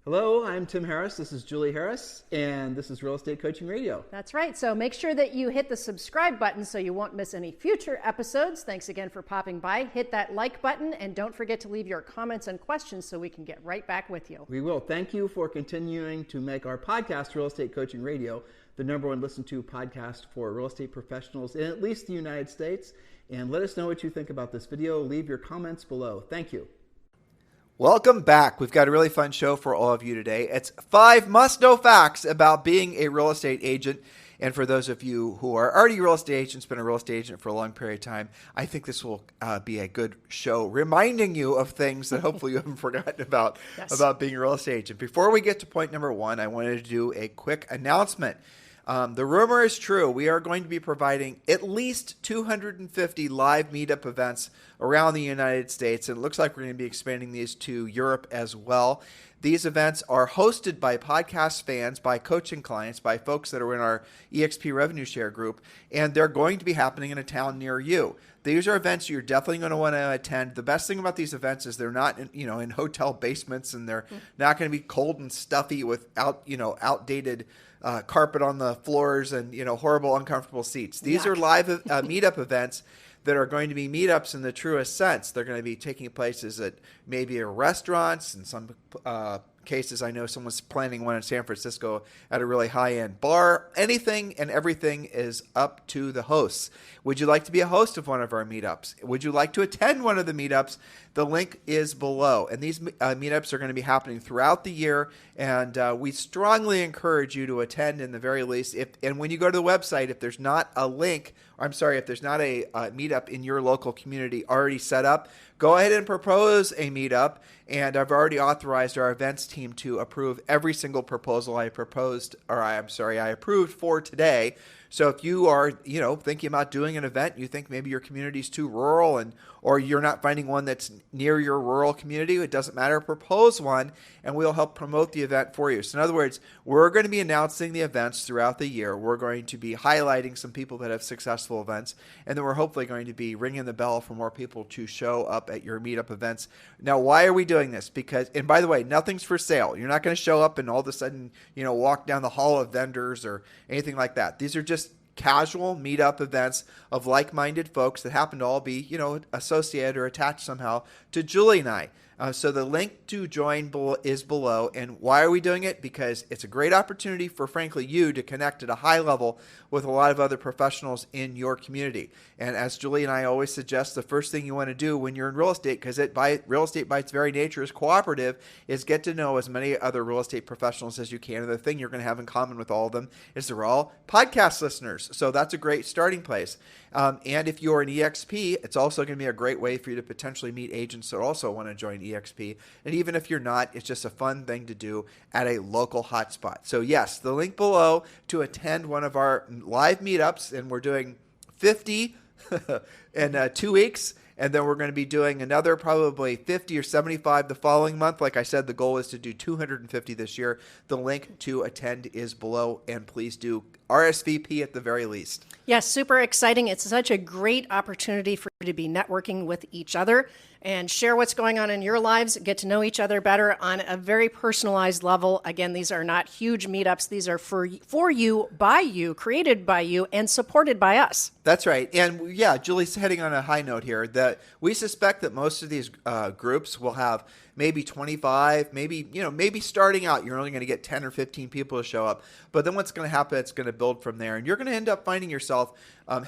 Hello, I'm Tim Harris. This is Julie Harris, and this is Real Estate Coaching Radio. That's right. So make sure that you hit the subscribe button so you won't miss any future episodes. Thanks again for popping by. Hit that like button, and don't forget to leave your comments and questions so we can get right back with you. We will. Thank you for continuing to make our podcast, Real Estate Coaching Radio, the number one listened to podcast for real estate professionals in at least the United States. And let us know what you think about this video. Leave your comments below. Thank you. Welcome back. We've got a really fun show for all of you today. It's 5 must-know facts about being a real estate agent. And for those of you who are already real estate agents, been a real estate agent for a long period of time, I think this will be a good show reminding you of things that hopefully you haven't forgotten about, about being a real estate agent. Before we get to point number 1, I wanted to do a quick announcement. The rumor is true. We are going to be providing at least 250 live meetup events around the United States, and it looks like we're going to be expanding these to Europe as well. These events are hosted by podcast fans, by coaching clients, by folks that are in our EXP Revenue Share group, and they're going to be happening in a town near you. These are events you're definitely going to want to attend. The best thing about these events is they're not in hotel basements, and they're not going to be cold and stuffy with outdated carpet on the floors and horrible, uncomfortable seats. These are live meetup events that are going to be meetups in the truest sense. They're going to be taking places at maybe restaurants. In some cases, I know someone's planning one in San Francisco at a really high-end bar. Anything and everything is up to the hosts. Would you like to be a host of one of our meetups? Would you like to attend one of the meetups? The link is below. And these meetups are going to be happening throughout the year, and we strongly encourage you to attend in the very least. And when you go to the website, if there's not a link, if there's not a meetup in your local community already set up, go ahead and propose a meetup. And I've already authorized our events team to approve every single proposal I approved for today. So if you are, thinking about doing an event, you think maybe your community's too rural or you're not finding one that's near your rural community, it doesn't matter, propose one and we'll help promote the event for you. So in other words, we're going to be announcing the events throughout the year. We're going to be highlighting some people that have successful events, and then we're hopefully going to be ringing the bell for more people to show up at your meetup events. Now, why are we doing this? Because, and by the way, nothing's for sale. You're not going to show up and all of a sudden, walk down the hall of vendors or anything like that. These are just casual meetup events of like-minded folks that happen to all be, associated or attached somehow to Julie and I. So the link to join is below. And why are we doing it? Because it's a great opportunity for, frankly, you to connect at a high level with a lot of other professionals in your community. And as Julie and I always suggest, the first thing you want to do when you're in real estate, because real estate by its very nature is cooperative, is get to know as many other real estate professionals as you can. And the thing you're going to have in common with all of them is they're all podcast listeners. So that's a great starting place. And if you're an EXP, it's also going to be a great way for you to potentially meet agents that also want to join EXP. And even if you're not, it's just a fun thing to do at a local hotspot. So yes, the link below to attend one of our live meetups, and we're doing 50 in 2 weeks. And then we're going to be doing another probably 50 or 75 the following month. Like I said, the goal is to do 250 this year. The link to attend is below, and please do RSVP at the very least. Yes, super exciting. It's such a great opportunity for you to be networking with each other and share what's going on in your lives, get to know each other better on a very personalized level. Again, these are not huge meetups. These are for you, by you, created by you, and supported by us. That's right. And yeah, Julie's heading on a high note here that we suspect that most of these groups will have maybe 25, maybe starting out, you're only going to get 10 or 15 people to show up. But then what's going to happen, it's going to build from there. And you're going to end up finding yourself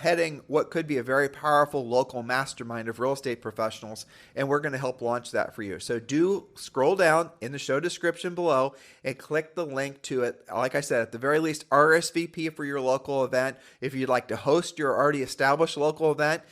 heading what could be a very powerful local mastermind of real estate professionals. And we're going to help launch that for you. So do scroll down in the show description below and click the link to it. Like I said, at the very least, RSVP for your local event. If you'd like to host your already established local event,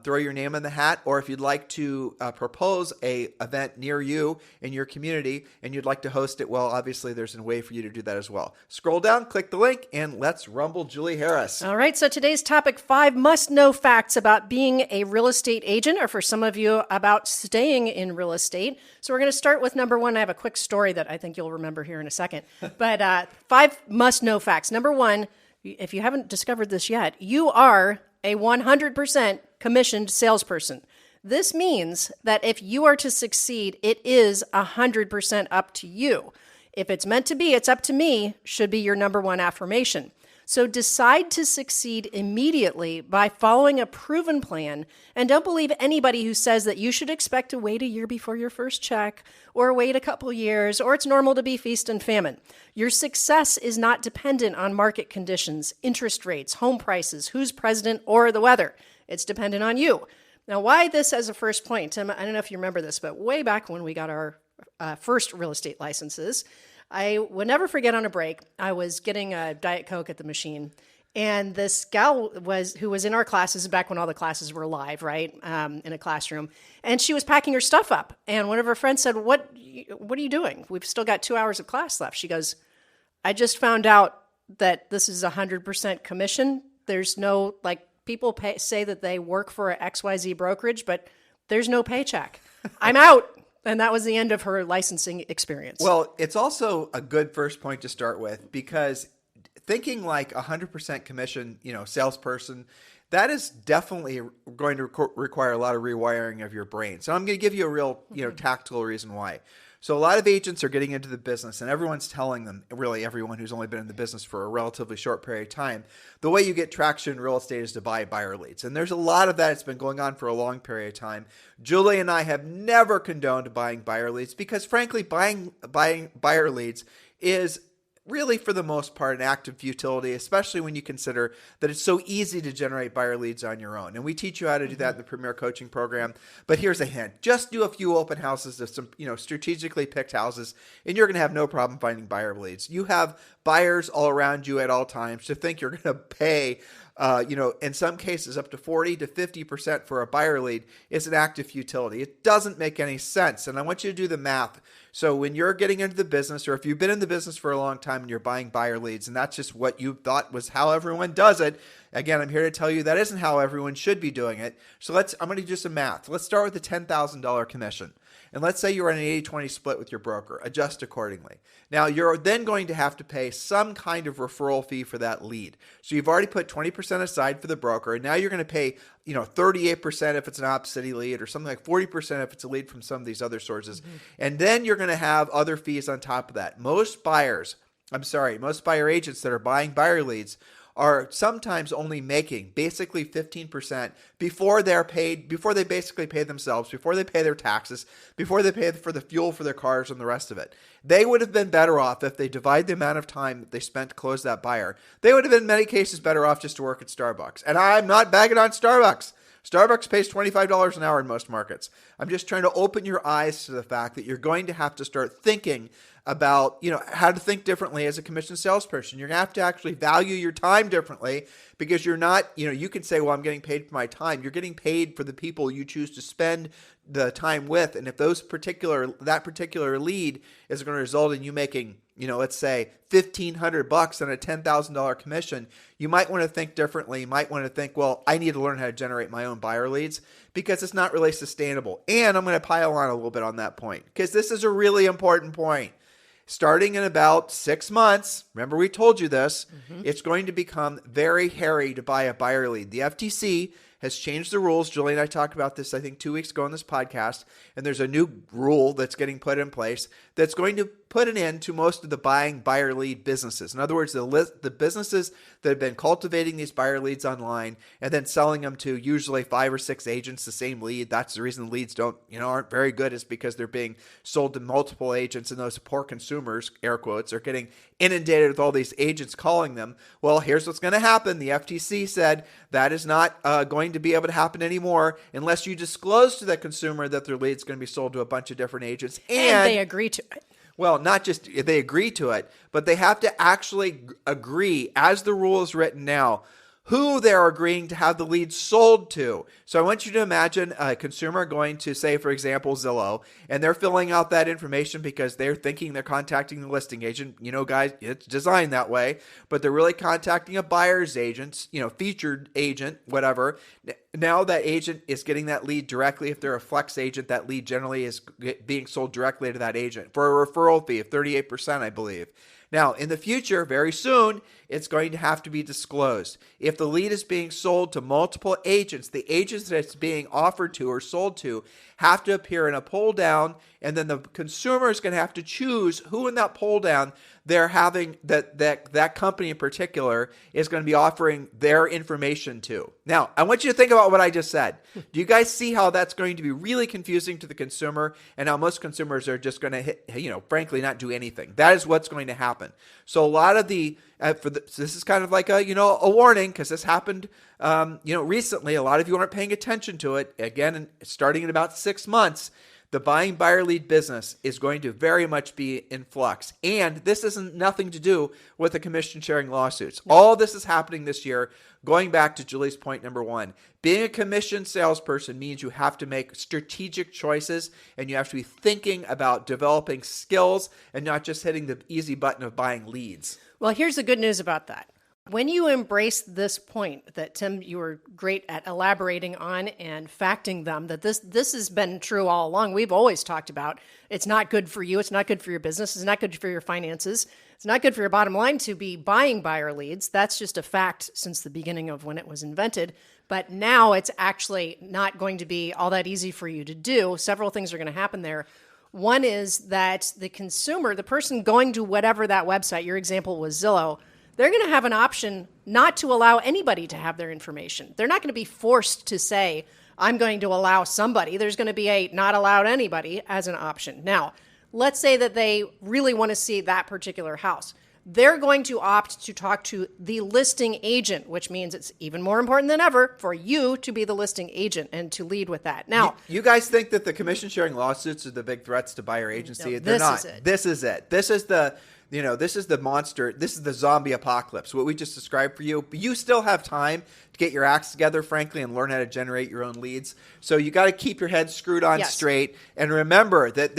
throw your name in the hat. Or if you'd like to propose a event near you in your community and you'd like to host it, well, obviously there's a way for you to do that as well. Scroll down, click the link, and let's rumble Julie Harris. All right, so today's topic, 5 must-know facts about being a real estate agent, or for some of you, about staying in real estate. So we're going to start with number 1. I have a quick story that I think you'll remember here in a second. But 5 must-know facts. Number 1, if you haven't discovered this yet, you are a 100% commissioned salesperson. This means that if you are to succeed, it is 100% up to you. If it's meant to be, it's up to me should be your number one affirmation. So decide to succeed immediately by following a proven plan, and don't believe anybody who says that you should expect to wait a year before your first check, or wait a couple years, or it's normal to be feast and famine. Your success is not dependent on market conditions, interest rates, home prices, who's president, or the weather. It's dependent on you. Now, why this as a first point? Tim, I don't know if you remember this, but way back when we got our first real estate licenses, I would never forget on a break, I was getting a Diet Coke at the machine, and this gal who was in our classes back when all the classes were live, right, in a classroom, and she was packing her stuff up, and one of her friends said, what are you doing? We've still got 2 hours of class left. She goes, I just found out that this is 100% commission. There's no, people say that they work for an XYZ brokerage, but there's no paycheck. I'm out. And that was the end of her licensing experience. Well, it's also a good first point to start with, because thinking like 100% commission, salesperson, that is definitely going to require a lot of rewiring of your brain. So I'm going to give you a real, tactical reason why. So a lot of agents are getting into the business, and everyone's telling them, really everyone who's only been in the business for a relatively short period of time, the way you get traction in real estate is to buy buyer leads. And there's a lot of that. It's been going on for a long period of time. Julie and I have never condoned buying buyer leads because, frankly, buying buyer leads is really, for the most part, an act of futility, especially when you consider that it's so easy to generate buyer leads on your own. And we teach you how to do that in the Premier Coaching Program. But here's a hint. Just do a few open houses of some, strategically picked houses, and you're going to have no problem finding buyer leads. You have buyers all around you at all times. To think you're going to pay in some cases up to 40 to 50% for a buyer lead is an act of futility. It doesn't make any sense. And I want you to do the math. So when you're getting into the business, or if you've been in the business for a long time and you're buying buyer leads, and that's just what you thought was how everyone does it, again, I'm here to tell you that isn't how everyone should be doing it. So I'm going to do some math. Let's start with the $10,000 commission. And let's say you're on an 80-20 split with your broker. Adjust accordingly. Now, you're then going to have to pay some kind of referral fee for that lead. So you've already put 20% aside for the broker, and now you're going to pay 38% if it's an Op City lead, or something like 40% if it's a lead from some of these other sources. Mm-hmm. And then you're going to have other fees on top of that. Most buyer agents that are buying buyer leads are sometimes only making basically 15% before they basically pay themselves, before they pay their taxes, before they pay for the fuel for their cars and the rest of it. They would have been better off if they divide the amount of time that they spent to close that buyer. They would have been in many cases better off just to work at Starbucks. And I'm not bagging on Starbucks. Starbucks pays $25 an hour in most markets. I'm just trying to open your eyes to the fact that you're going to have to start thinking about, how to think differently as a commissioned salesperson. You're going to have to actually value your time differently, because you're not, you can say, well, I'm getting paid for my time. You're getting paid for the people you choose to spend the time with. And if that particular lead is going to result in you making, let's say $1,500 on a $10,000 commission, you might want to think differently. You might want to think, well, I need to learn how to generate my own buyer leads, because it's not really sustainable. And I'm going to pile on a little bit on that point, because this is a really important point. Starting in about 6 months, remember we told you this, It's going to become very hairy to buy a buyer lead. The FTC has changed the rules. Julie and I talked about this, I think, 2 weeks ago on this podcast, and there's a new rule that's getting put in place that's going to put an end to most of the buying buyer lead businesses. In other words, the businesses that have been cultivating these buyer leads online and then selling them to usually 5 or 6 agents, the same lead. That's the reason the leads aren't very good, is because they're being sold to multiple agents, and those poor consumers, air quotes, are getting inundated with all these agents calling them. Well, here's what's going to happen. The FTC said that is not going to be able to happen anymore unless you disclose to the consumer that their lead's going to be sold to a bunch of different agents. And they agree to it. Well, not just they agree to it, but they have to actually agree, as the rule is written now, who they're agreeing to have the lead sold to. So I want you to imagine a consumer going to, say, for example, Zillow, and they're filling out that information because they're thinking they're contacting the listing agent. Guys, it's designed that way, but they're really contacting a buyer's agent, featured agent, whatever. Now that agent is getting that lead directly. If they're a flex agent, that lead generally is being sold directly to that agent for a referral fee of 38%, I believe. Now, in the future, very soon, it's going to have to be disclosed. If the lead is being sold to multiple agents, the agents that it's being offered to or sold to have to appear in a pull down, and then the consumer is going to have to choose who in that pull down they're having that company in particular is going to be offering their information to. Now, I want you to think about what I just said. Do you guys see how that's going to be really confusing to the consumer, and how most consumers are just going to, frankly, not do anything? That is what's going to happen. So a lot of so this is kind of like a warning, because this happened, recently. A lot of you aren't paying attention to it. Again, starting in about 6 months, the buying buyer lead business is going to very much be in flux. And this isn't nothing to do with the commission sharing lawsuits. No. All this is happening this year, going back to Julie's point number 1. Being a commission salesperson means you have to make strategic choices, and you have to be thinking about developing skills and not just hitting the easy button of buying leads. Well, here's the good news about that. When you embrace this point that, Tim, you were great at elaborating on and facting them, that this has been true all along. We've always talked about it's not good for you. It's not good for your business. It's not good for your finances. It's not good for your bottom line to be buying buyer leads. That's just a fact since the beginning of when it was invented. But now it's actually not going to be all that easy for you to do. Several things are going to happen there. One is that the consumer, the person going to whatever that website, your example was Zillow, they're going to have an option not to allow anybody to have their information. They're not going to be forced to say, I'm going to allow somebody. There's going to be a not allowed anybody as an option. Now, let's say that they really want to see that particular house. They're going to opt to talk to the listing agent, which means it's even more important than ever for you to be the listing agent and to lead with that. Now, you guys think that the commission sharing lawsuits are the big threats to buyer agency? No, They're not. Is it. This is it. This is the monster. This is the zombie apocalypse, what we just described for you. But you still have time to get your acts together, frankly, and learn how to generate your own leads. So you got to keep your head screwed on straight. And remember that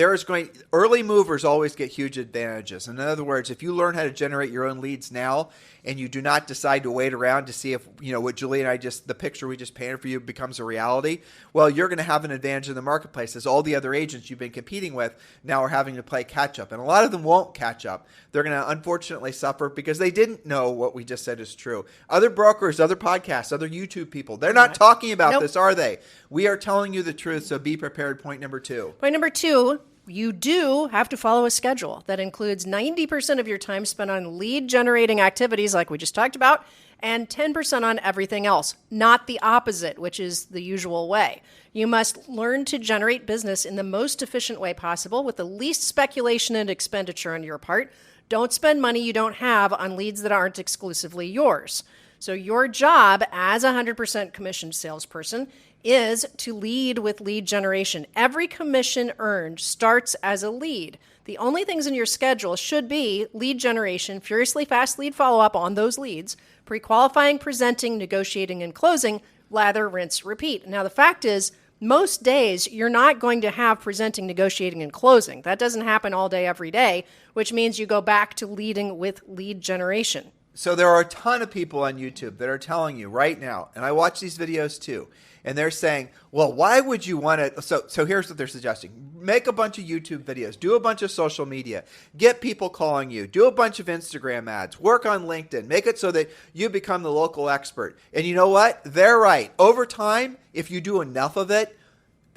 early movers always get huge advantages. In other words, if you learn how to generate your own leads now, and you do not decide to wait around to see if, what Julie and I the picture we just painted for you becomes a reality, well, you're going to have an advantage in the marketplace, as all the other agents you've been competing with now are having to play catch up. And a lot of them won't catch up. They're going to unfortunately suffer because they didn't know what we just said is true. Other brokers, other podcasts, other YouTube people, they're not talking about this, are they? We are telling you the truth, so be prepared. Point number 2. Point number 2, you do have to follow a schedule that includes 90% of your time spent on lead generating activities like we just talked about, and 10% on everything else, not the opposite, which is the usual way. You must learn to generate business in the most efficient way possible with the least speculation and expenditure on your part. Don't spend money you don't have on leads that aren't exclusively yours. So your job as a 100% commissioned salesperson is to lead with lead generation. Every commission earned starts as a lead. The only things in your schedule should be lead generation, furiously fast lead follow-up on those leads, pre-qualifying, presenting, negotiating, and closing, lather, rinse, repeat. Now, the fact is, most days you're not going to have presenting, negotiating, and closing. That doesn't happen all day, every day, which means you go back to leading with lead generation. So there are a ton of people on YouTube that are telling you right now, and I watch these videos too, and they're saying, well, why would you want to, so here's what they're suggesting. Make a bunch of YouTube videos, do a bunch of social media, get people calling you, do a bunch of Instagram ads, work on LinkedIn, make it so that you become the local expert. And you know what? They're right. Over time, if you do enough of it,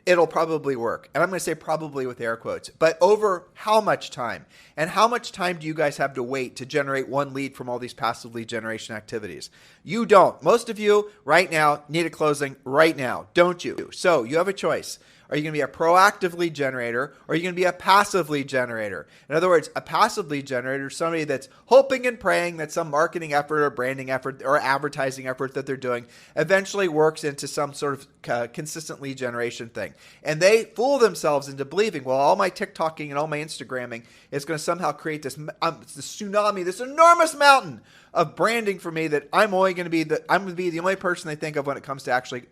it'll probably work. And I'm going to say probably with air quotes. But over how much time? And how much time do you guys have to wait to generate one lead from all these passive lead generation activities? You don't. Most of you right now need a closing right now, don't you? So you have a choice. Are you going to be a proactive lead generator, or are you going to be a passive lead generator? In other words, a passive lead generator is somebody that's hoping and praying that some marketing effort or branding effort or advertising effort that they're doing eventually works into some sort of consistent lead generation thing. And they fool themselves into believing, well, all my TikToking and all my Instagramming is going to somehow create this tsunami, this enormous mountain of branding for me that I'm going to be the only person they think of when it comes to actually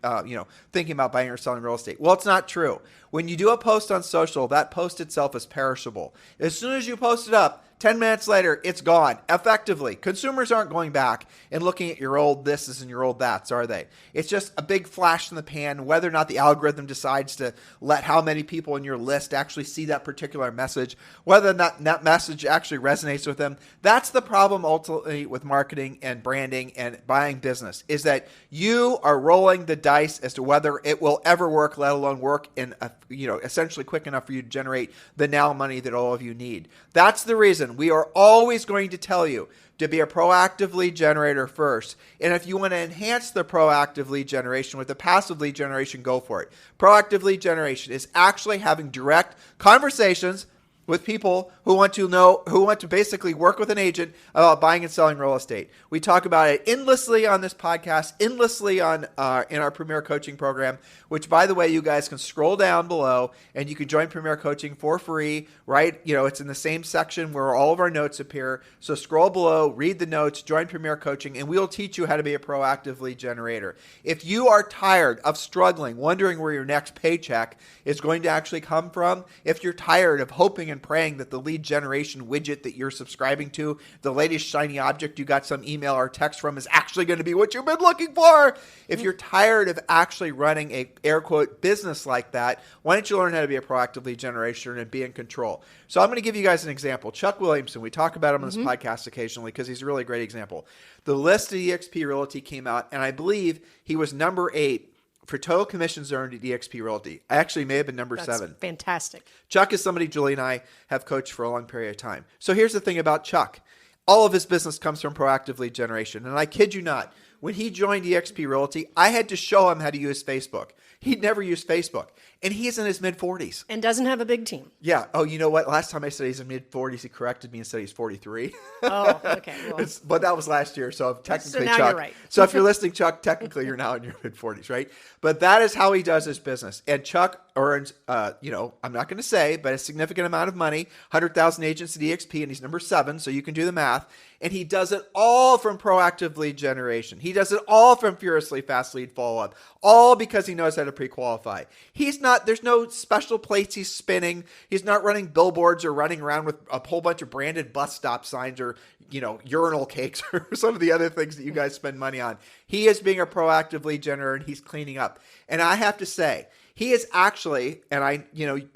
thinking about buying or selling real estate. Well, it's not true. When you do a post on social, that post itself is perishable. As soon as you post it up, 10 minutes later, it's gone. Effectively, consumers aren't going back and looking at your old thises and your old that's, are they? It's just a big flash in the pan, whether or not the algorithm decides to let how many people in your list actually see that particular message, whether or not that message actually resonates with them. That's the problem ultimately with marketing and branding and buying business, is that you are rolling the dice as to whether it will ever work, let alone work in essentially quick enough for you to generate the now money that all of you need. That's the reason we are always going to tell you to be a proactive lead generator first. And if you want to enhance the proactive lead generation with the passive lead generation, go for it. Proactive lead generation is actually having direct conversations with people who want to basically work with an agent about buying and selling real estate. We talk about it endlessly on this podcast, endlessly on in our Premier Coaching program, which, by the way, you guys can scroll down below and you can join Premier Coaching for free, right? It's in the same section where all of our notes appear. So scroll below, read the notes, join Premier Coaching, and we'll teach you how to be a proactive lead generator. If you are tired of struggling, wondering where your next paycheck is going to actually come from, if you're tired of hoping and praying that the lead generation widget that you're subscribing to, the latest shiny object you got some email or text from, is actually going to be what you've been looking for, if you're tired of actually running a air quote business like that, why don't you learn how to be a proactive lead generator and be in control? So I'm going to give you guys an example. Chuck Williamson, we talk about him on this podcast occasionally because he's a really great example. The list of eXp Realty came out, and I believe he was number 8 for total commissions earned at eXp Realty. I actually may have been number 7. Fantastic. Chuck is somebody Julie and I have coached for a long period of time. So here's the thing about Chuck. All of his business comes from proactive lead generation. And I kid you not, when he joined eXp Realty, I had to show him how to use Facebook. He'd never used Facebook. And he's in his mid-40s. And doesn't have a big team. Yeah. Oh, you know what? Last time I said he's in mid-40s, he corrected me and said he's 43. Oh, okay. Well, but that was last year, so technically, now Chuck. You're right. So if you're listening, Chuck, technically you're now in your mid-40s, right? But that is how he does his business. And Chuck earns, I'm not going to say, but a significant amount of money, 100,000 agents at eXp, and he's number 7, so you can do the math. And he does it all from proactive lead generation. He does it all from furiously fast lead follow-up, all because he knows how to pre-qualify. There's no special plates he's spinning. He's not running billboards or running around with a whole bunch of branded bus stop signs or, urinal cakes or some of the other things that you guys spend money on. He is being a proactive lead generator, and he's cleaning up. And I have to say, he is actually, and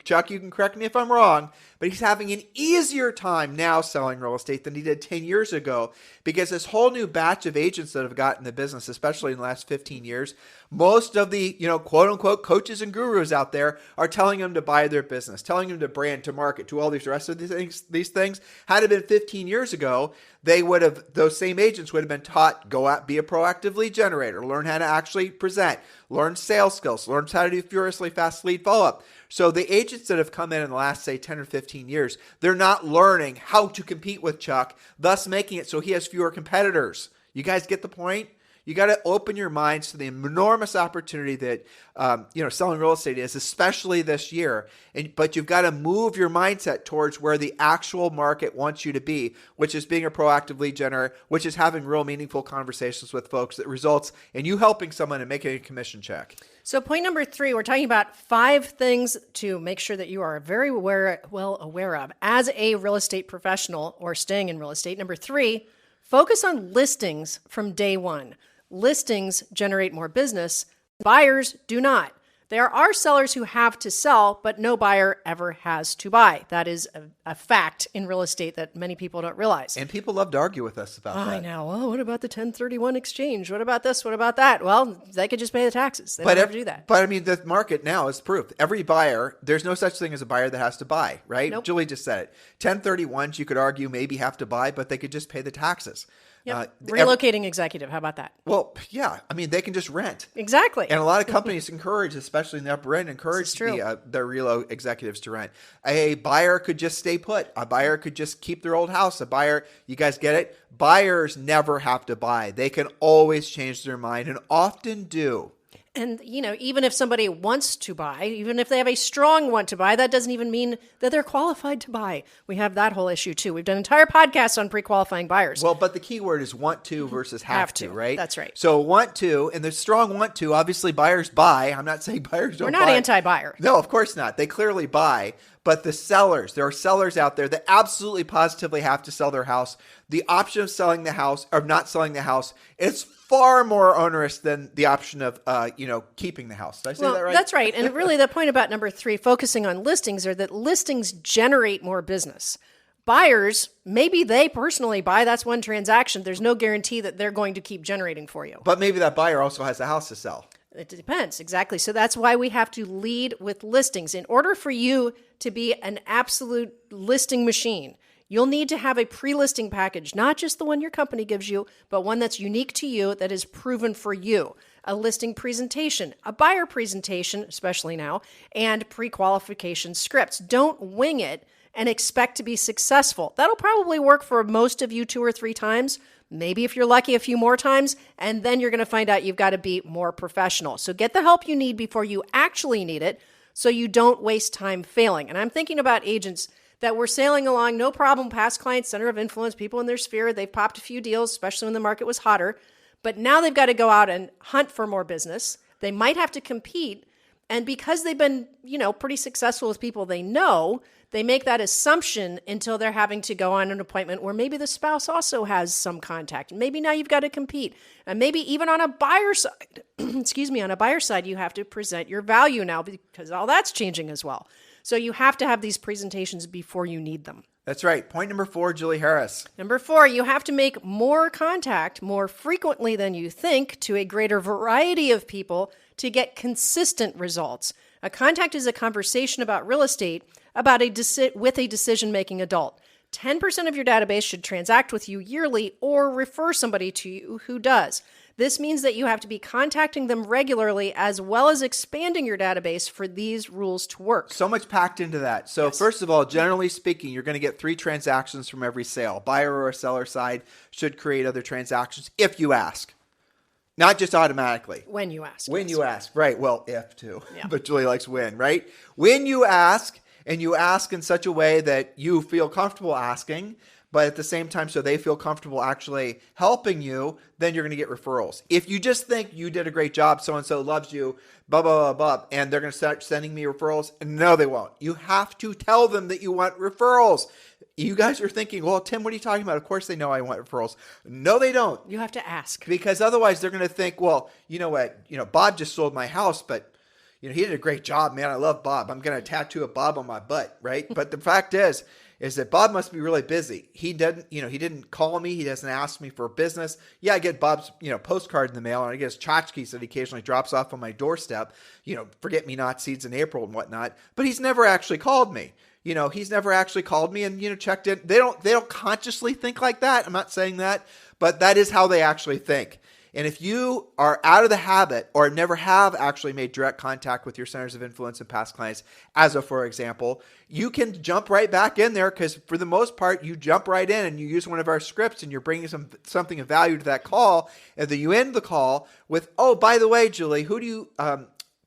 Chuck, you can correct me if I'm wrong, but he's having an easier time now selling real estate than he did 10 years ago, because this whole new batch of agents that have gotten the business, especially in the last 15 years, most of the, quote unquote coaches and gurus out there are telling them to buy their business, telling them to brand, to market, to all these rest of these things. Had it been 15 years ago, those same agents would have been taught, go out, be a proactive lead generator, learn how to actually present, learn sales skills, learn how to do furiously fast lead follow-up. So the agents that have come in the last, say, 10 or 15 years, they're not learning how to compete with Chuck, thus making it so he has fewer competitors. You guys get the point? You got to open your minds to the enormous opportunity that selling real estate is, especially this year. But you've got to move your mindset towards where the actual market wants you to be, which is being a proactive lead generator, which is having real meaningful conversations with folks that results in you helping someone and making a commission check. So point number 3, we're talking about 5 things to make sure that you are very well aware of as a real estate professional or staying in real estate. Number 3, focus on listings from day one. Listings generate more business. Buyers do not. There are sellers who have to sell, but no buyer ever has to buy. That is a fact in real estate that many people don't realize. And people love to argue with us about that. I know. Oh, what about the 1031 exchange? What about this? What about that? Well, they could just pay the taxes. They don't have to do that. But I mean, the market now is proof. Every buyer, there's no such thing as a buyer that has to buy, right? Nope. Julie just said it. 1031s, you could argue maybe have to buy, but they could just pay the taxes. Yep. Relocating executive. How about that? Well, yeah. I mean, they can just rent. Exactly. And a lot of companies encourage, especially in the upper end, their relo executives to rent. A buyer could just stay put. A buyer could just keep their old house. A buyer, you guys get it? Buyers never have to buy. They can always change their mind and often do. And, even if somebody wants to buy, even if they have a strong want to buy, that doesn't even mean that they're qualified to buy. We have that whole issue too. We've done entire podcasts on pre-qualifying buyers. Well, but the key word is want to versus have to, right? That's right. So want to, and the strong want to, obviously buyers buy. I'm not saying buyers don't buy. We're not anti-buyer. No, of course not. They clearly buy. But the sellers, there are sellers out there that absolutely positively have to sell their house. The option of selling the house or not selling the house is far more onerous than the option of, keeping the house. Did I say that right? That's right. And really the point about number 3, focusing on listings, are that listings generate more business. Buyers, maybe they personally buy, that's one transaction. There's no guarantee that they're going to keep generating for you. But maybe that buyer also has a house to sell. It depends, exactly. So that's why we have to lead with listings. In order for you to be an absolute listing machine, you'll need to have a pre-listing package, not just the one your company gives you, but one that's unique to you, that is proven for you. A listing presentation, a buyer presentation, especially now, and pre-qualification scripts. Don't wing it and expect to be successful. That'll probably work for most of you 2 or 3 times. Maybe if you're lucky, a few more times, and then you're going to find out you've got to be more professional. So get the help you need before you actually need it so you don't waste time failing. And I'm thinking about agents that were sailing along, no problem, past clients, center of influence, people in their sphere. They've popped a few deals, especially when the market was hotter. But now they've got to go out and hunt for more business. They might have to compete. And because they've been, pretty successful with people they know, they make that assumption until they're having to go on an appointment where maybe the spouse also has some contact. And maybe now you've got to compete. And maybe even on a buyer side, on a buyer side, you have to present your value now because all that's changing as well. So you have to have these presentations before you need them. That's right. Point number 4, Julie Harris. Number 4, you have to make more contact more frequently than you think to a greater variety of people to get consistent results. A contact is a conversation about real estate with a decision-making adult. 10% of your database should transact with you yearly or refer somebody to you who does. This means that you have to be contacting them regularly as well as expanding your database for these rules to work. So much packed into that. So First of all, generally speaking, you're going to get 3 transactions from every sale. Buyer or seller side should create other transactions if you ask. Not just automatically. When you ask. When you ask. Right. Well, if too. Yeah. But Julie likes when, right? When you ask, and you ask in such a way that you feel comfortable asking, but at the same time so they feel comfortable actually helping you, then you're going to get referrals. If you just think you did a great job, so-and-so loves you, blah, blah, blah, blah, and they're going to start sending me referrals, no, they won't. You have to tell them that you want referrals. You guys are thinking, well, Tim, what are you talking about? Of course they know I want referrals. No, they don't. You have to ask. Because otherwise they're going to think, well, you know what? Bob just sold my house, but he did a great job, man. I love Bob. I'm going to tattoo a Bob on my butt, right? But the fact is that Bob must be really busy. He didn't call me. He doesn't ask me for business. Yeah, I get Bob's, postcard in the mail, and I get his tchotchkes that he occasionally drops off on my doorstep, forget-me-not seeds in April and whatnot. But he's never actually called me. He's never actually called me and, checked in. They don't consciously think like that. I'm not saying that, but that is how they actually think. And if you are out of the habit or never have actually made direct contact with your centers of influence and past clients, for example, you can jump right back in there because for the most part, you jump right in and you use one of our scripts and you're bringing something of value to that call. And then you end the call with, oh, by the way, Julie, who do you,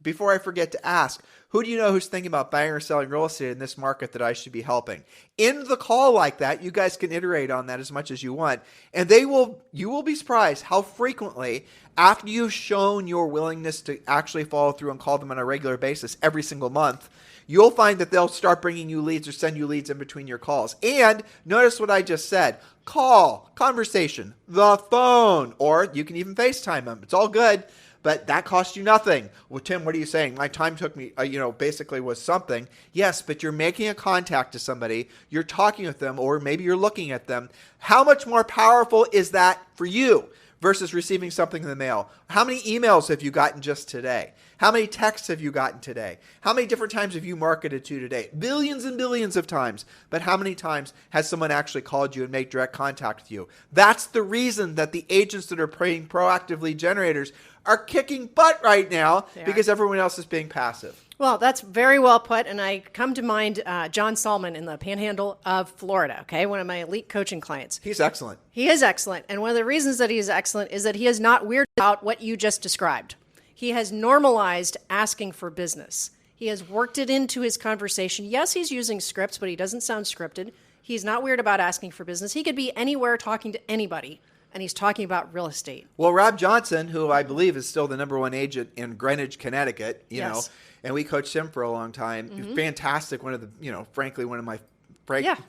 before I forget to ask, who do you know who's thinking about buying or selling real estate in this market that I should be helping? In the call like that, you guys can iterate on that as much as you want. And you will be surprised how frequently, after you've shown your willingness to actually follow through and call them on a regular basis every single month, you'll find that they'll start bringing you leads or send you leads in between your calls. And notice what I just said. Call, conversation, the phone, or you can even FaceTime them. It's all good. But that costs you nothing. Well, Tim, what are you saying? My time took me, basically was something. Yes, but you're making a contact to somebody. You're talking with them, or maybe you're looking at them. How much more powerful is that for you versus receiving something in the mail? How many emails have you gotten just today? How many texts have you gotten today? How many different times have you marketed to today? Billions and billions of times. But how many times has someone actually called you and made direct contact with you? That's the reason that the agents that are being proactive lead generators are kicking butt right now because everyone else is being passive. Well, that's very well put. And I come to mind John Salmon in the Panhandle of Florida, one of my elite coaching clients. He's excellent. He is excellent. And one of the reasons that he is excellent is that he is not weird about what you just described. He has normalized asking for business. He has worked it into his conversation. Yes, he's using scripts, but he doesn't sound scripted. He's not weird about asking for business. He could be anywhere talking to anybody and he's talking about real estate. Well, Rob Johnson, who I believe is still the number one agent in Greenwich, Connecticut, you know, and we coached him for a long time. Fantastic. One of the, frankly, one of my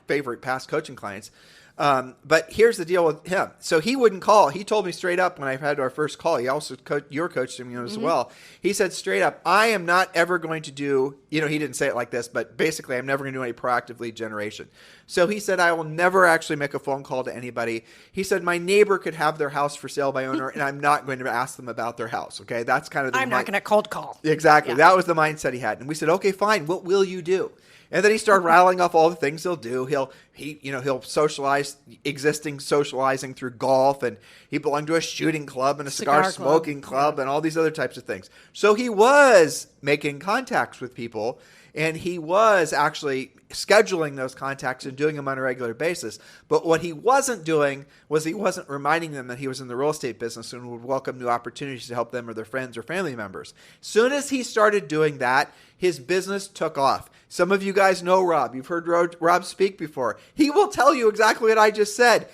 favorite past coaching clients. But here's the deal with him. So he wouldn't call. He told me straight up when I had our first call. He also coached him as well. He said straight up, I am not ever going to do, he didn't say it like this, but basically I'm never going to do any proactive lead generation. So he said, I will never actually make a phone call to anybody. He said, my neighbor could have their house for sale by owner and I'm not going to ask them about their house. Okay. That's kind of I'm not going to cold call. Exactly. Yeah. That was the mindset he had. And we said, okay, fine. What will you do? And then he started rattling off all the things he'll do. He'll socialize, socializing through golf, and he belonged to a shooting club and a cigar smoking club and all these other types of things. So he was making contacts with people, and he was actually scheduling those contacts and doing them on a regular basis. But what he wasn't doing was he wasn't reminding them that he was in the real estate business and would welcome new opportunities to help them or their friends or family members. Soon as he started doing that, his business took off. Some of you guys know Rob. You've heard Rob speak before. He will tell you exactly what I just said.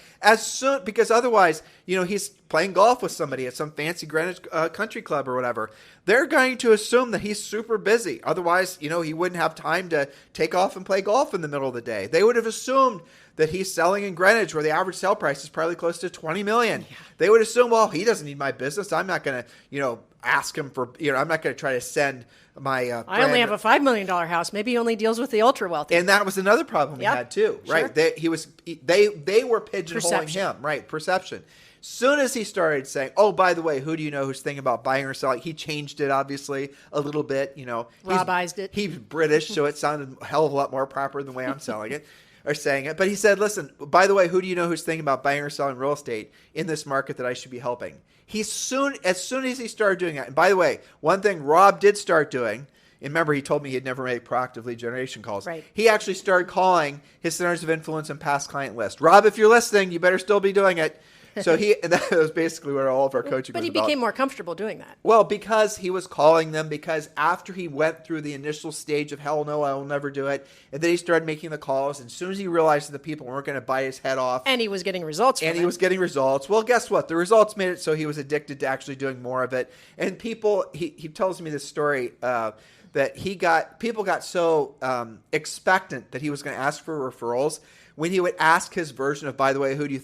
Because otherwise, he's playing golf with somebody at some fancy Greenwich country club or whatever. They're going to assume that he's super busy. Otherwise, he wouldn't have time to take off and play golf in the middle of the day. They would have assumed that he's selling in Greenwich where the average sale price is probably close to $20 million. Yeah. They would assume, well, he doesn't need my business. I'm not going to, ask him for, I'm not going to try to send my I only have a $5 million house. Maybe he only deals with the ultra wealthy. And that was another problem he had too, right? Sure. They were pigeonholing him, right? Perception. Soon as he started saying, oh, by the way, who do you know who's thinking about buying or selling? He changed it, obviously, a little bit. Robized it. He's British, so it sounded a hell of a lot more proper than the way I'm selling it. Or saying it. But he said, listen, by the way, who do you know who's thinking about buying or selling real estate in this market that I should be helping? As soon as he started doing that, and by the way, one thing Rob did start doing, and remember he told me he'd never made proactive lead generation calls. Right. He actually started calling his centers of influence and past client list. Rob, if you're listening, you better still be doing it. So that was basically what all of our coaching was about. But he became more comfortable doing that. Well, because he was calling them, because after he went through the initial stage of hell no, I will never do it, and then he started making the calls, and as soon as he realized that the people weren't going to bite his head off. And he was getting results from it. And he was getting results. Well, guess what? The results made it so he was addicted to actually doing more of it. And people, he tells me this story, that people got so expectant that he was going to ask for referrals. When he would ask his version of, by the way, who do you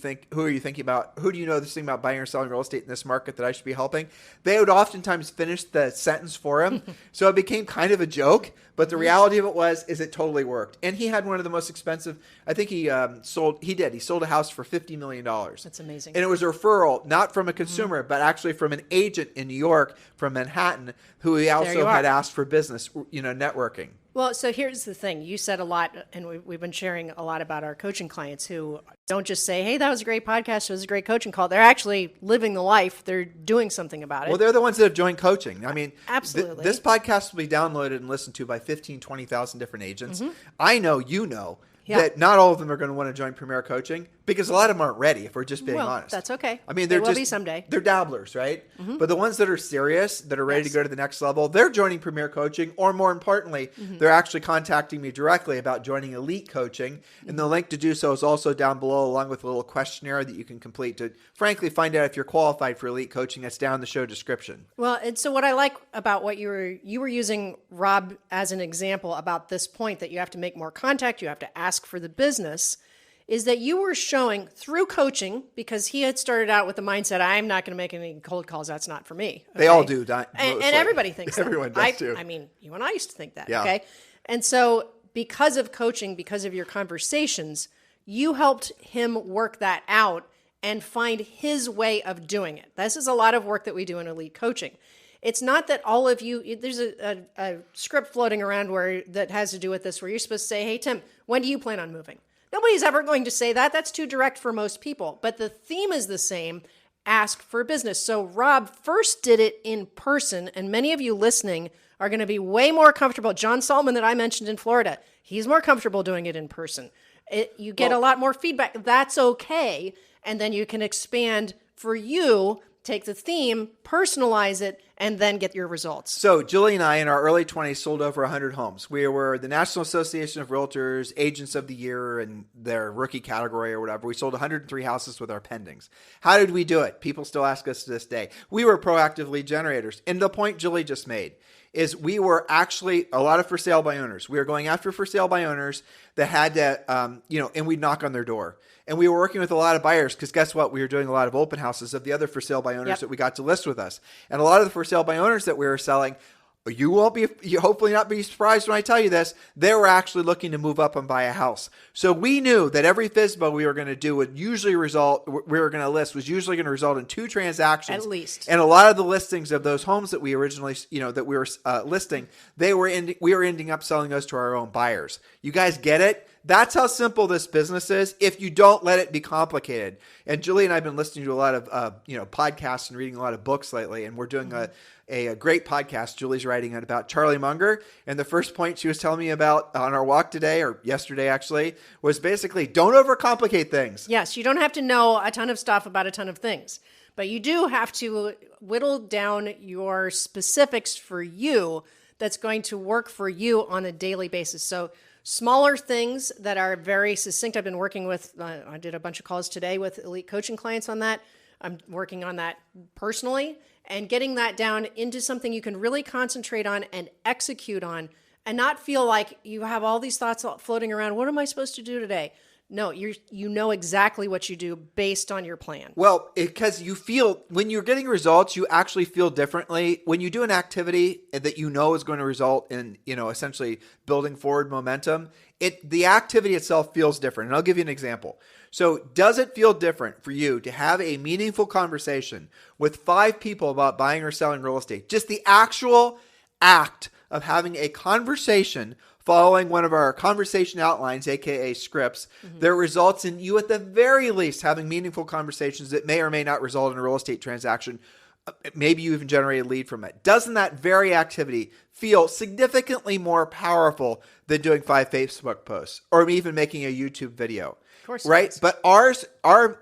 know this thing about buying or selling real estate in this market that I should be helping? They would oftentimes finish the sentence for him. So it became kind of a joke. But the reality of it is it totally worked. And he had one of the most expensive, I think he sold a house for $50 million. That's amazing. And it was a referral, not from a consumer, but actually from an agent in New York, from Manhattan, who he also had asked for business, networking. Well, so here's the thing. You said a lot, and we've been sharing a lot about our coaching clients who don't just say, hey, that was a great podcast, it was a great coaching call. They're actually living the life. They're doing something about it. Well, they're the ones that have joined coaching. I mean, absolutely. This podcast will be downloaded and listened to by 15, 20,000 different agents. I know that not all of them are going to want to join Premier Coaching because a lot of them aren't ready, if we're just being honest. That's okay. I mean, they will be someday. They're dabblers, right? But the ones that are serious, that are ready to go to the next level, they're joining Premier Coaching, or more importantly, they're actually contacting me directly about joining Elite Coaching. And the link to do so is also down below, along with a little questionnaire that you can complete to, frankly, find out if you're qualified for Elite Coaching. That's down in the show description. Well, and so what I like about what you were using Rob as an example about this point that you have to make more contact, you have to ask for the business, is that you were showing through coaching, because he had started out with the mindset, I'm not going to make any cold calls. That's not for me. Okay? They all do. And everybody thinks that. Everyone does too. I mean, you and I used to think that. Yeah. Okay. And so because of coaching, because of your conversations, you helped him work that out and find his way of doing it. This is a lot of work that we do in Elite Coaching. It's not that all of you, there's a script floating around that has to do with this, where you're supposed to say, hey, Tim, when do you plan on moving? Nobody's ever going to say that. That's too direct for most people. But the theme is the same. Ask for business. So Rob first did it in person, and many of you listening are going to be way more comfortable. John Salmon that I mentioned in Florida, he's more comfortable doing it in person. You get a lot more feedback. That's okay. And then you can expand for you take the theme, personalize it, and then get your results. So Julie and I, in our early 20s, sold over 100 homes. We were the National Association of Realtors Agents of the Year in their rookie category or whatever. We sold 103 houses with our pendings. How did we do it? People still ask us to this day. We were proactive lead generators. And the point Julie just made is we were actually a lot of for sale by owners. We were going after for sale by owners that had to, and we'd knock on their door. And we were working with a lot of buyers because guess what? We were doing a lot of open houses of the other for sale by owners that we got to list with us. And a lot of the for sale by owners that we were selling, you hopefully not be surprised when I tell you this, they were actually looking to move up and buy a house. So we knew that every FSBO we were going to do was usually result in 2 transactions. At least. And a lot of the listings of those homes that we originally, that we were listing, we were ending up selling those to our own buyers. You guys get it? That's how simple this business is if you don't let it be complicated. And Julie and I have been listening to a lot of podcasts and reading a lot of books lately, and we're doing a great podcast Julie's writing about Charlie Munger. And the first point she was telling me about on our walk today, or yesterday actually, was basically don't overcomplicate things. Yes, you don't have to know a ton of stuff about a ton of things, but you do have to whittle down your specifics for you that's going to work for you on a daily basis. So smaller things that are very succinct. I've been working with, I did a bunch of calls today with elite coaching clients on that. I'm working on that personally and getting that down into something you can really concentrate on and execute on and not feel like you have all these thoughts floating around. What am I supposed to do today? No, you know exactly what you do based on your plan. Well, because you feel, when you're getting results, you actually feel differently. When you do an activity that you know is going to result in, essentially building forward momentum, the activity itself feels different. And I'll give you an example. So does it feel different for you to have a meaningful conversation with 5 people about buying or selling real estate? Just the actual act of having a conversation following one of our conversation outlines, aka scripts, that results in you at the very least having meaningful conversations that may or may not result in a real estate transaction. Maybe you even generate a lead from it. Doesn't that very activity feel significantly more powerful than doing 5 Facebook posts or even making a YouTube video? Of course, right? But our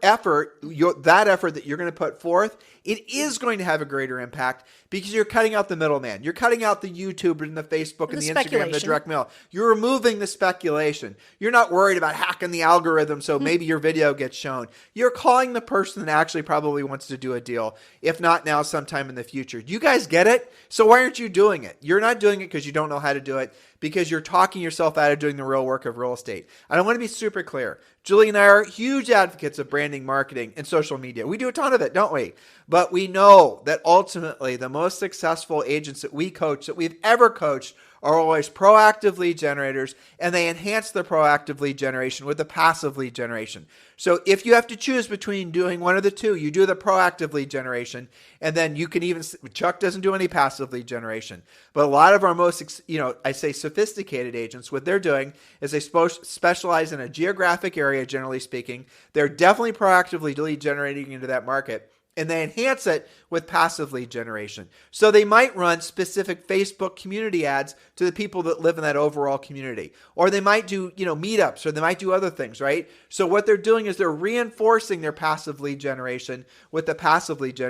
effort, that effort that you're going to put forth, it is going to have a greater impact because you're cutting out the middleman. You're cutting out the YouTube and the Facebook and the Instagram and the direct mail. You're removing the speculation. You're not worried about hacking the algorithm so maybe your video gets shown. You're calling the person that actually probably wants to do a deal, if not now, sometime in the future. Do you guys get it? So why aren't you doing it? You're not doing it because you don't know how to do it, because you're talking yourself out of doing the real work of real estate. And I want to be super clear. Julie and I are huge advocates of branding, marketing, and social media. We do a ton of it, don't we? But we know that ultimately the most successful agents that we coach, that we've ever coached, are always proactive lead generators, and they enhance the proactive lead generation with the passive lead generation. So if you have to choose between doing one of the two, you do the proactive lead generation, and then you can even, Chuck doesn't do any passive lead generation. But a lot of our most, I say sophisticated agents, what they're doing is they specialize in a geographic area, generally speaking. They're definitely proactively lead generating into that market, and they enhance it with passive lead generation. So they might run specific Facebook community ads to the people that live in that overall community. Or they might do, meetups, or they might do other things, right? So what they're doing is they're reinforcing their passive lead generation with the passive lead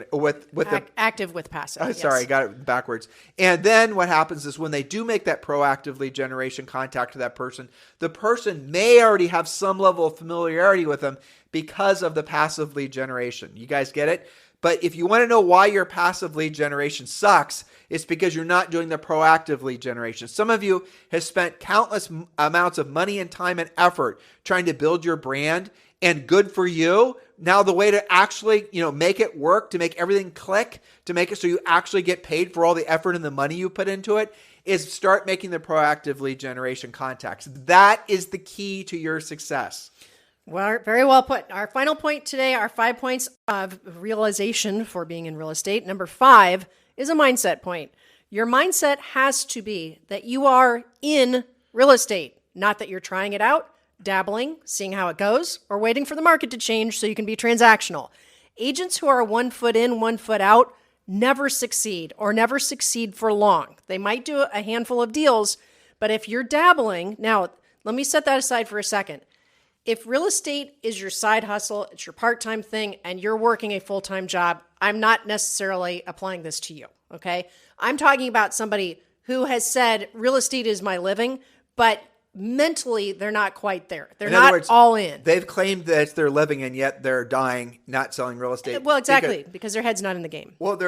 active with passive. Oh, sorry, I got it backwards. And then what happens is when they do make that proactive lead generation contact to that person, the person may already have some level of familiarity with them because of the passive lead generation. You guys get it? But if you want to know why your passive lead generation sucks, it's because you're not doing the proactive lead generation. Some of you have spent countless amounts of money and time and effort trying to build your brand, and good for you. Now the way to actually, make it work, to make everything click, to make it so you actually get paid for all the effort and the money you put into it, is start making the proactive lead generation contacts. That is the key to your success. Well, very well put. Our final point today, our 5 points of realization for being in real estate. Number 5 is a mindset point. Your mindset has to be that you are in real estate, not that you're trying it out, dabbling, seeing how it goes, or waiting for the market to change so you can be transactional. Agents who are 1 foot in, 1 foot out never succeed, or never succeed for long. They might do a handful of deals, but if you're dabbling, now let me set that aside for a second. if real estate is your side hustle, it's your part-time thing, and you're working a full-time job, I'm not necessarily applying this to you, okay? I'm talking about somebody who has said real estate is my living, but mentally they're not quite there. They're not all in. They've claimed that it's their living, and yet they're dying not selling real estate. Well, exactly, because their head's not in the game. Well,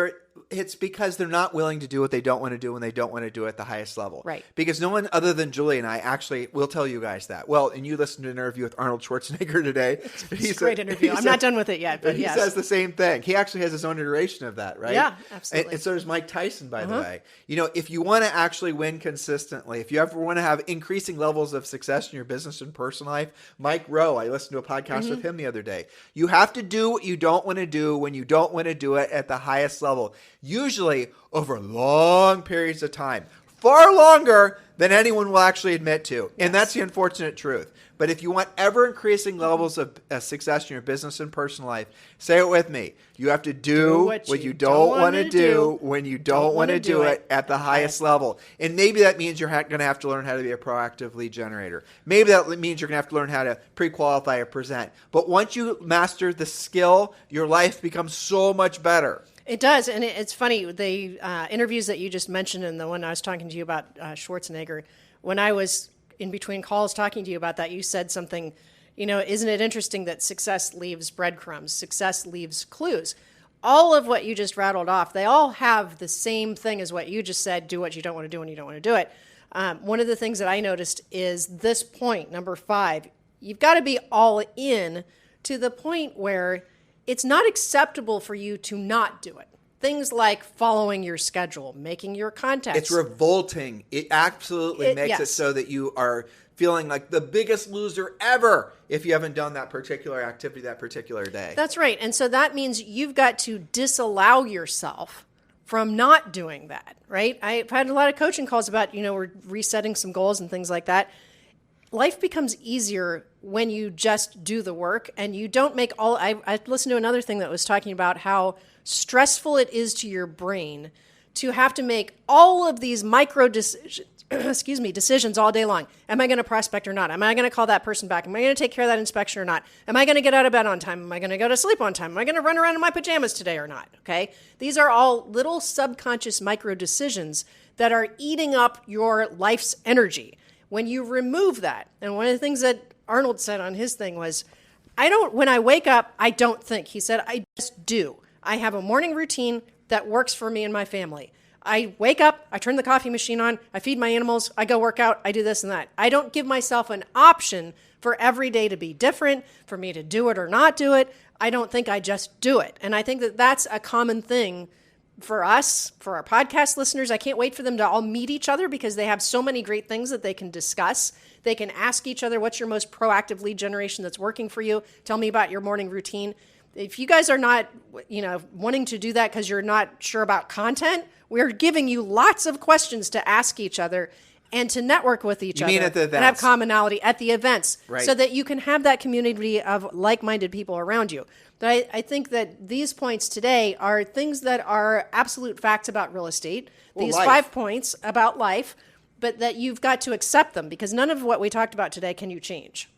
it's because they're not willing to do what they don't want to do when they don't want to do it at the highest level. Right. Because no one other than Julie and I actually will tell you guys that. Well, and you listened to an interview with Arnold Schwarzenegger today. It's a great interview. I'm not done with it yet, but he says the same thing. He actually has his own iteration of that, right? Yeah, absolutely. And so does Mike Tyson, by the way. You know, if you want to actually win consistently, if you ever want to have increasing levels of success in your business and personal life, Mike Rowe, I listened to a podcast with him the other day. You have to do what you don't want to do when you don't want to do it at the highest level. Usually over long periods of time, far longer than anyone will actually admit to. Yes. And that's the unfortunate truth. But if you want ever increasing levels of success in your business and personal life, say it with me. You have to do what you don't want to do when you don't want to do it at the highest level. And maybe that means you're going to have to learn how to be a proactive lead generator. Maybe that means you're going to have to learn how to pre-qualify or present. But once you master the skill, your life becomes so much better. It does, and it's funny, the interviews that you just mentioned and the one I was talking to you about Schwarzenegger, when I was in between calls talking to you about that, you said something, you know, isn't it interesting that success leaves breadcrumbs, success leaves clues? All of what you just rattled off, they all have the same thing as what you just said, do what you don't want to do when you don't want to do it. One of the things that I noticed is this point, number 5, you've got to be all in to the point where it's not acceptable for you to not do it. Things like following your schedule, making your contacts. It's revolting. It absolutely makes it so that you are feeling like the biggest loser ever if you haven't done that particular activity that particular day. That's right. And so that means you've got to disallow yourself from not doing that, right? I've had a lot of coaching calls about, you know, we're resetting some goals and things like that. Life becomes easier when you just do the work and you don't make all. I listened to another thing that was talking about how stressful it is to your brain to have to make all of these micro decisions, decisions all day long. Am I going to prospect or not? Am I going to call that person back? Am I going to take care of that inspection or not? Am I going to get out of bed on time? Am I going to go to sleep on time? Am I going to run around in my pajamas today or not? Okay. These are all little subconscious micro decisions that are eating up your life's energy. When you remove that, and one of the things that Arnold said on his thing was, when I wake up, I don't think. He said, I just do. I have a morning routine that works for me and my family. I wake up, I turn the coffee machine on, I feed my animals, I go work out, I do this and that. I don't give myself an option for every day to be different, for me to do it or not do it. I don't think, I just do it. And I think that that's a common thing for us, for our podcast listeners. I can't wait for them to all meet each other because they have so many great things that they can discuss. They can ask each other, what's your most proactive lead generation that's working for you? Tell me about your morning routine. If you guys are not, wanting to do that because you're not sure about content, we're giving you lots of questions to ask each other and to network with each other. At the events? And have commonality at the events, right, so that you can have that community of like-minded people around you. But I think that these points today are things that are absolute facts about real estate. These 5 points about life, but that you've got to accept them because none of what we talked about today can you change.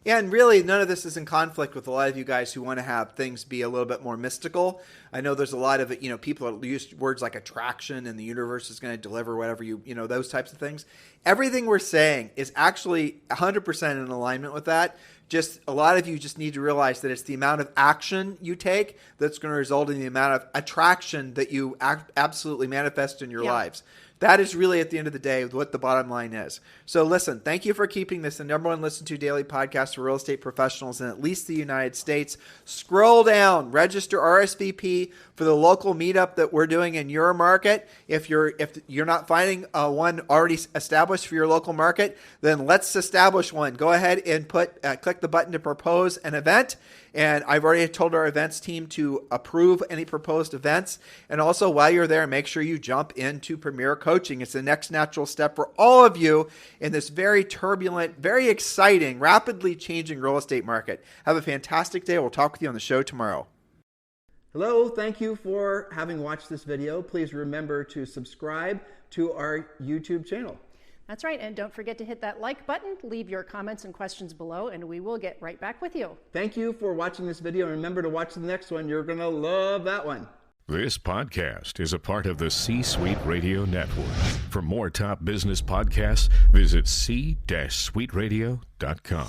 Yeah, and really none of this is in conflict with a lot of you guys who want to have things be a little bit more mystical. I know there's a lot of, people that use words like attraction and the universe is going to deliver whatever those types of things. Everything we're saying is actually 100% in alignment with that. Just a lot of you just need to realize that it's the amount of action you take that's going to result in the amount of attraction that you absolutely manifest in your lives. That is really, at the end of the day, what the bottom line is. So listen, thank you for keeping this the number one listened to daily podcast for real estate professionals in at least the United States. Scroll down, register RSVP for the local meetup that we're doing in your market. If you're not finding one already established for your local market, then let's establish one. Go ahead and click the button to propose an event. And I've already told our events team to approve any proposed events. And also, while you're there, make sure you jump into Premier Coaching. It's the next natural step for all of you in this very turbulent, very exciting, rapidly changing real estate market. Have a fantastic day. We'll talk with you on the show tomorrow. Hello, thank you for having watched this video. Please remember to subscribe to our YouTube channel. That's right. And don't forget to hit that like button, leave your comments and questions below, and we will get right back with you. Thank you for watching this video. And remember to watch the next one. You're going to love that one. This podcast is a part of the C-Suite Radio Network. For more top business podcasts, visit c-suiteradio.com.